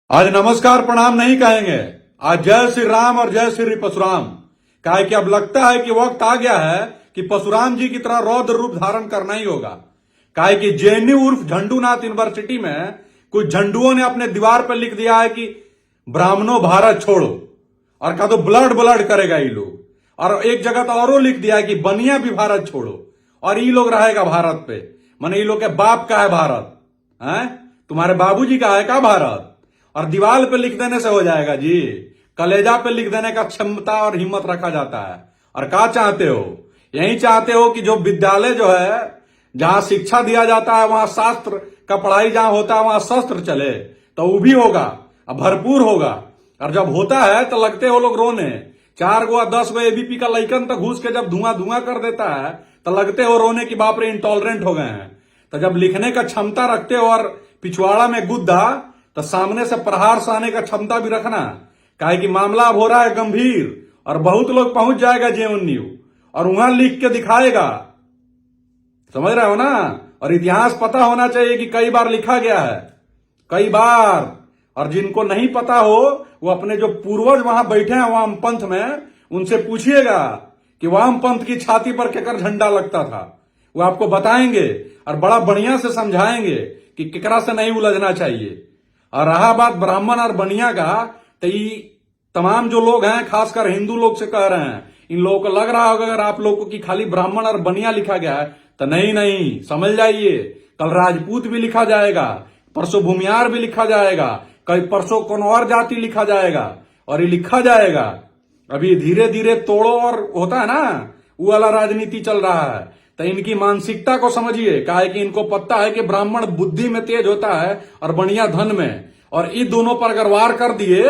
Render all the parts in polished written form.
आज नमस्कार प्रणाम नहीं कहेंगे, आज जय श्री राम और जय श्री परशुराम। काहे कि अब लगता है कि वक्त आ गया है कि परशुराम जी की तरह रौद्र रूप धारण करना ही होगा। काहे कि जेएनयू उर्फ झंडूनाथ यूनिवर्सिटी में कुछ झंडुओं ने अपने दीवार पर लिख दिया है कि ब्राह्मणों भारत छोड़ो, और कहा तो ब्लड ब्लड करेगा ये लोग। और एक जगह तो और लिख दिया है कि बनिया भी भारत छोड़ो, और ये लोग रहेगा भारत पे। माने ये लोग के बाप का है भारत, है तुम्हारे बाबूजी का है का भारत। और दीवार पे लिख देने से हो जाएगा जी, कलेजा पे लिख देने का क्षमता और हिम्मत रखा जाता है। और क्या चाहते हो, यही चाहते हो कि जो विद्यालय जो है जहां शिक्षा दिया जाता है, वहां शास्त्र का पढ़ाई जहां होता है वहां शस्त्र चले, तो वो भी होगा, भरपूर होगा। और जब होता है तो लगते हो लोग रोने। 4 गो 10 गो एबीपी का लइकन तक घुस के जब धुआं धुआं कर देता है तो लगते हो रोने की बाप रे इंटॉलरेंट हो गए हैं। तो जब लिखने का क्षमता रखते हो और पिछवाड़ा में गुद्दा, तो सामने से प्रहार सहने का क्षमता भी रखना। काहे कि मामला अब हो रहा है गंभीर, और बहुत लोग पहुंच जाएगा जेएनयू और वहां लिख के दिखाएगा। समझ रहे हो ना। और इतिहास पता होना चाहिए कि कई बार लिखा गया है, कई बार। और जिनको नहीं पता हो वो अपने जो पूर्वज वहां बैठे हैं वामपंथ में, उनसे पूछिएगा कि वामपंथ की छाती पर केकर झंडा लगता था, वो आपको बताएंगे और बड़ा बढ़िया से समझाएंगे कि केकरा से नहीं उलझना चाहिए। और रहा बात ब्राह्मण और बनिया का, तो ये तमाम जो लोग हैं खासकर हिंदू लोग से कह रहे हैं, इन लोगों को लग रहा होगा अगर आप लोगों की खाली ब्राह्मण और बनिया लिखा गया है, तो नहीं, समझ जाइए कल राजपूत भी लिखा जाएगा, परसों भूमियार भी लिखा जाएगा, कल परसों कौन और जाति लिखा जाएगा, और ये लिखा जाएगा। अभी धीरे धीरे तोड़ो और होता है ना, वो वाला राजनीति चल रहा है। तो इनकी मानसिकता को समझिए, काहे कि इनको पता है कि ब्राह्मण बुद्धि में तेज होता है और बनिया धन में, और इन दोनों पर अगर वार कर दिए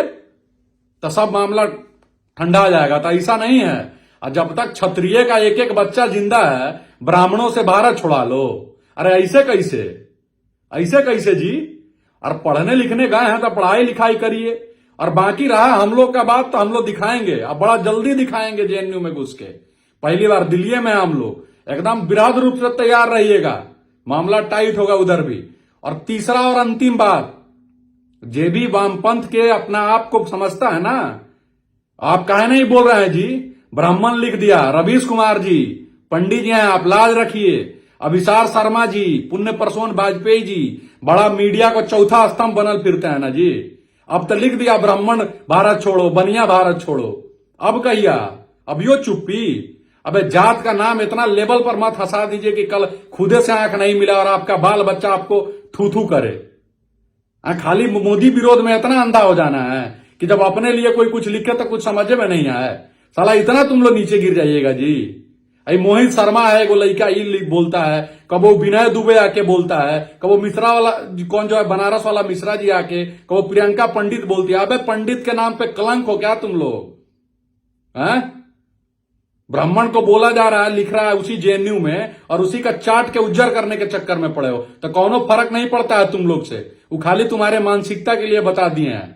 तो सब मामला ठंडा आ जाएगा। तो ऐसा नहीं है, और जब तक क्षत्रिय का एक एक बच्चा जिंदा है ब्राह्मणों से भारत छुड़ा लो। अरे ऐसे कैसे, ऐसे कैसे जी। और पढ़ने लिखने गए हैं तो पढ़ाई लिखाई करिए। और बाकी रहा हम लोग का बात, तो हम लोग दिखाएंगे, अब बड़ा जल्दी दिखाएंगे जेएनयू में घुस के। पहली बार दिल्ली में हम लोग एकदम बृहद रूप से तैयार रहिएगा, मामला टाइट होगा उधर भी। और तीसरा और अंतिम बात, जे भी वामपंथ के अपना आप को समझता है ना, आप काहे नहीं बोल रहे हैं जी। ब्राह्मण लिख दिया, रवीश कुमार जी पंडित जी हैं, आप लाज रखिए। अभिसार शर्मा जी, पुण्य प्रसून वाजपेयी जी, बड़ा मीडिया को चौथा स्तंभ बनल फिरते हैं ना जी। अब तो लिख दिया ब्राह्मण भारत छोड़ो, बनिया भारत छोड़ो। अब कहिया, अब यो चुप्पी। अबे जात का नाम इतना लेवल पर मत हंसा दीजिए कि कल खुदे से आंख नहीं मिला और आपका बाल बच्चा आपको थू थू करे। खाली मोदी विरोध में इतना अंधा हो जाना है कि जब अपने लिए कोई कुछ लिखे तो कुछ समझे में नहीं आए। साला इतना तुम लोग नीचे गिर जाइएगा जी। अरे मोहित शर्मा है वो लड़का, ये बोलता है, कबो विनय दुबे आके बोलता है, कबो मिश्रा वाला कौन जो है बनारस वाला मिश्रा जी आके, कबो प्रियंका पंडित बोलती है। अबे पंडित के नाम पे कलंक हो क्या तुम लोग हैं। ब्राह्मण को बोला जा रहा है, लिख रहा है उसी जेएनयू में, और उसी का चाट के उज्जर करने के चक्कर में पड़े हो। तो कौनो फर्क नहीं पड़ता है तुम लोग से, वो खाली तुम्हारे मानसिकता के लिए बता दिए हैं।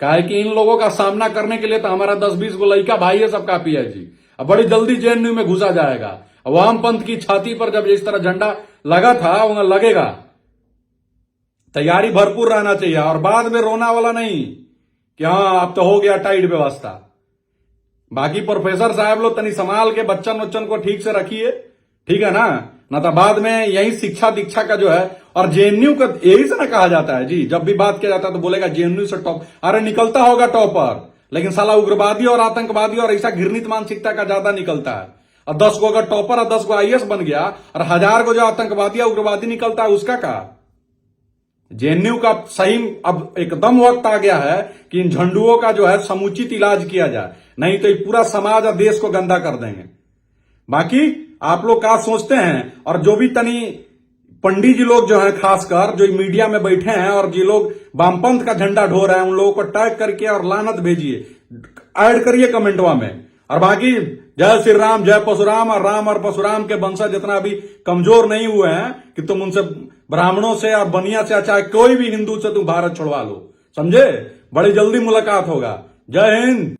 काहे कि इन लोगों का सामना करने के लिए तो हमारा 10-20 गो लड़का भाई है, सब काफी है जी। अब बड़ी जल्दी जेएनयू में घुसा जाएगा। वामपंथ की छाती पर जब इस तरह झंडा लगा था वहां लगेगा। तैयारी भरपूर रहना चाहिए, और बाद में रोना वाला नहीं कि हाँ अब तो हो गया टाइट व्यवस्था। बाकी प्रोफेसर साहब लोग तनी संभाल के बच्चन वच्चन को ठीक से रखिए, ठीक है ना तो बाद में यही शिक्षा दीक्षा का जो है। और जेएनयू का यही से ना कहा जाता है जी, जब भी बात किया जाता है तो बोलेगा जेएनयू से टॉप। अरे निकलता होगा टॉपर, लेकिन साला उग्रवादी और आतंकवादी और ऐसा घृणित मानसिकता का ज्यादा निकलता है। और 10 गो अगर टॉपर और 10 गो आईएएस बन गया और 1000 गो जो आतंकवादी और उग्रवादी निकलता है, उसका का। जेएनयू का सही अब एकदम वक्त आ गया है कि इन झंडुओं का जो है समुचित इलाज किया जाए, नहीं तो ये पूरा समाज और देश को गंदा कर देंगे। बाकी आप लोग क्या सोचते हैं, और जो भी तनी पंडित जी लोग जो हैं खासकर जो मीडिया में बैठे हैं और जो लोग वामपंथ का झंडा ढो रहे हैं, उन लोगों को टैग करके और लानत भेजिए, ऐड करिए कमेंटवा में। और बाकी जय श्री राम, जय परशुराम, और राम और परशुराम के वंशज जितना अभी कमजोर नहीं हुए हैं कि तुम उनसे ब्राह्मणों से और बनिया से, चाहे कोई भी हिंदू से तुम भारत छुड़वा लो, समझे। बड़ी जल्दी मुलाकात होगा। जय हिंद।